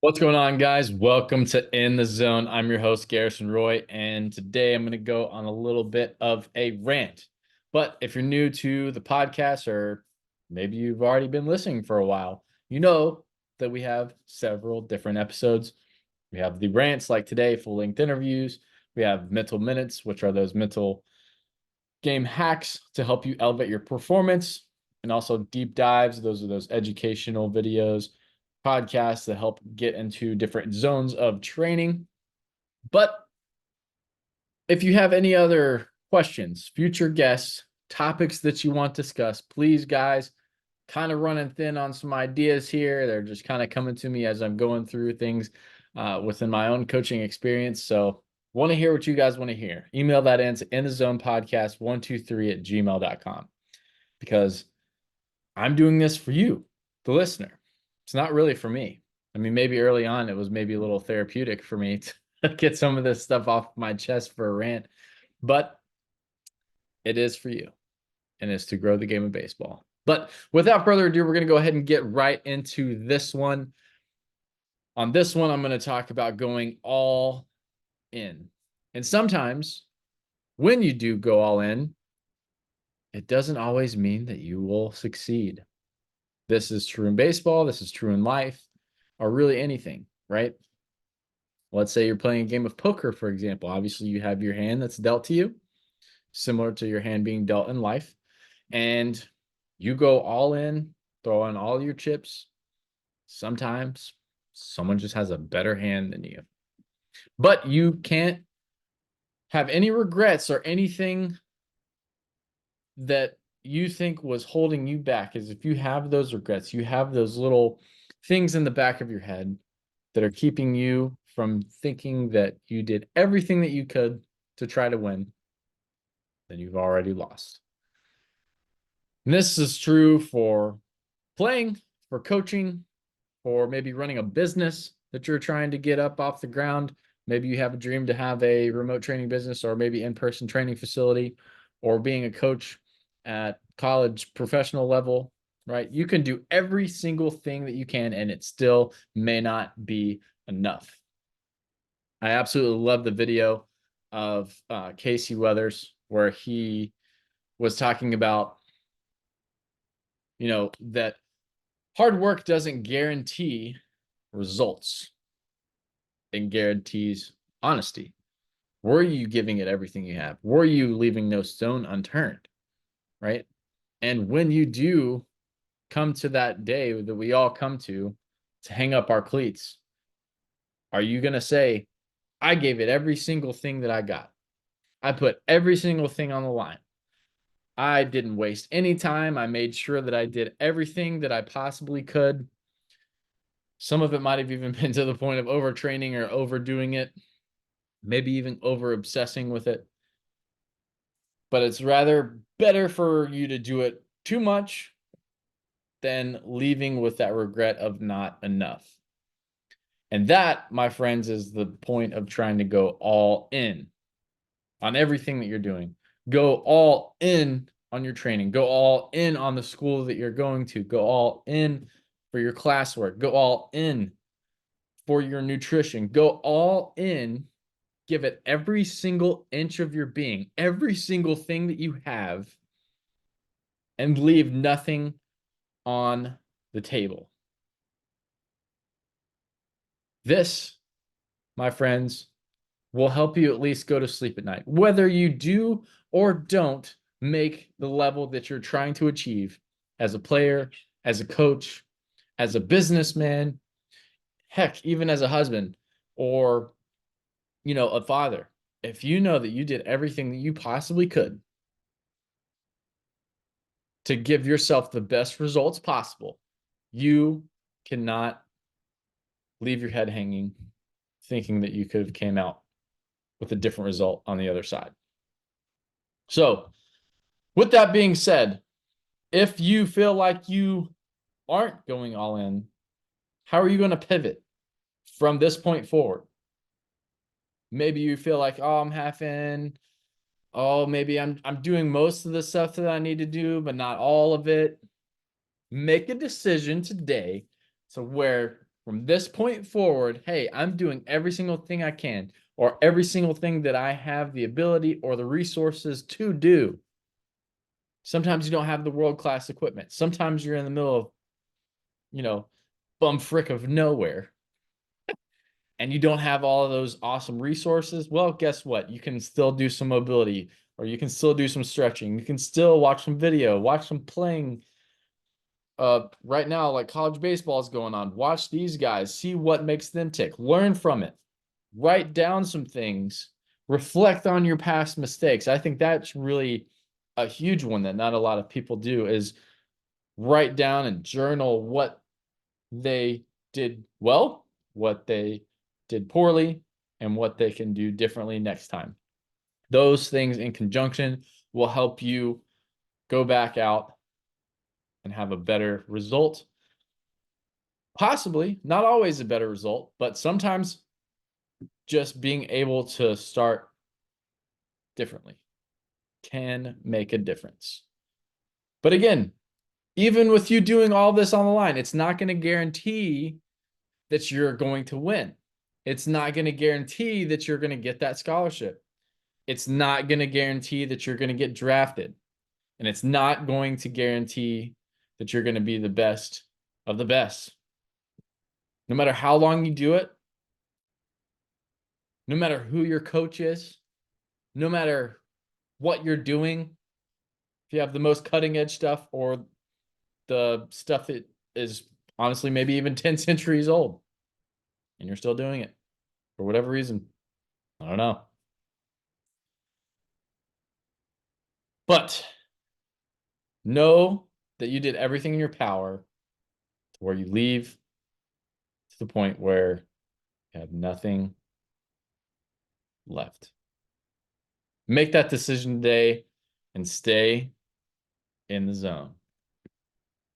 What's going on, guys? Welcome to In the Zone. I'm your host, Garrison Roy, and today I'm going to go on a little bit of a rant. But if you're new to the podcast, or maybe you've already been listening for a while, you know that we have several different episodes. We have the rants like today, full-length interviews. We have mental minutes, which are those mental game hacks to help you elevate your performance, and also deep dives. Those are those educational videos, podcasts that help get into different zones of training. But if you have any other questions, future guests, topics that you want discussed, please, guys, kind of running thin on some ideas here. They're just kind of coming to me as I'm going through things within my own coaching experience. So want to hear what you guys want to hear. Email that in the zone podcast 123@gmail.com, because I'm doing this for you, the listener. It's not really for me. I mean, maybe early on it was maybe a little therapeutic for me to get some of this stuff off my chest for a rant, but it is for you, and it's to grow the game of baseball. But without further ado, we're going to go ahead and get right into this one. On this one, I'm going to talk about going all in. And sometimes when you do go all in, it doesn't always mean that you will succeed. This is true in baseball. This is true in life, or really anything, right? Let's say you're playing a game of poker, for example. Obviously, you have your hand that's dealt to you, similar to your hand being dealt in life. And you go all in, throw in all your chips. Sometimes someone just has a better hand than you. But you can't have any regrets or anything that you think was holding you back. Is if you have those regrets, you have those little things in the back of your head that are keeping you from thinking that you did everything that you could to try to win, then you've already lost. And this is true for playing, for coaching, for maybe running a business that you're trying to get up off the ground. Maybe you have a dream to have a remote training business, or maybe in-person training facility, or being a coach at college professional level, right? You can do every single thing that you can, and it still may not be enough. I absolutely love the video of Casey Weathers, where he was talking about, that hard work doesn't guarantee results. It guarantees honesty. Were you giving it everything you have? Were you leaving no stone unturned? Right? And when you do come to that day that we all come to hang up our cleats, are you going to say, I gave it every single thing that I got? I put every single thing on the line. I didn't waste any time. I made sure that I did everything that I possibly could. Some of it might have even been to the point of overtraining or overdoing it, maybe even over obsessing with it. But it's rather better for you to do it too much than leaving with that regret of not enough. And that, my friends, is the point of trying to go all in on everything that you're doing. Go all in on your training. Go all in on the school that you're going to. Go all in for your classwork. Go all in for your nutrition. Go all in. Give it every single inch of your being, every single thing that you have, and leave nothing on the table. This, my friends, will help you at least go to sleep at night. Whether you do or don't make the level that you're trying to achieve as a player, as a coach, as a businessman, heck, even as a husband or, a father, if you know that you did everything that you possibly could to give yourself the best results possible, you cannot leave your head hanging thinking that you could have came out with a different result on the other side. So, with that being said, if you feel like you aren't going all in, how are you going to pivot from this point forward? Maybe you feel like, oh, I'm half in. Oh, maybe I'm doing most of the stuff that I need to do, but not all of it. Make a decision today to where from this point forward, hey, I'm doing every single thing I can, or every single thing that I have the ability or the resources to do. Sometimes you don't have the world-class equipment. Sometimes you're in the middle of, bum frick of nowhere, and you don't have all of those awesome resources. Well, guess what? You can still do some mobility, or you can still do some stretching. You can still watch some video, watch some playing. Right now, like college baseball is going on. Watch these guys, see what makes them tick, learn from it, write down some things, reflect on your past mistakes. I think that's really a huge one that not a lot of people do, is write down and journal what they did well, what they did poorly, and what they can do differently next time. Those things in conjunction will help you go back out and have a better result. Possibly, not always a better result, but sometimes just being able to start differently can make a difference. But again, even with you doing all this on the line, it's not going to guarantee that you're going to win. It's not going to guarantee that you're going to get that scholarship. It's not going to guarantee that you're going to get drafted. And it's not going to guarantee that you're going to be the best of the best. No matter how long you do it, no matter who your coach is, no matter what you're doing, if you have the most cutting edge stuff or the stuff that is honestly maybe even 10 centuries old, and you're still doing it for whatever reason, I don't know. But know that you did everything in your power to where you leave to the point where you have nothing left. Make that decision today and stay in the zone.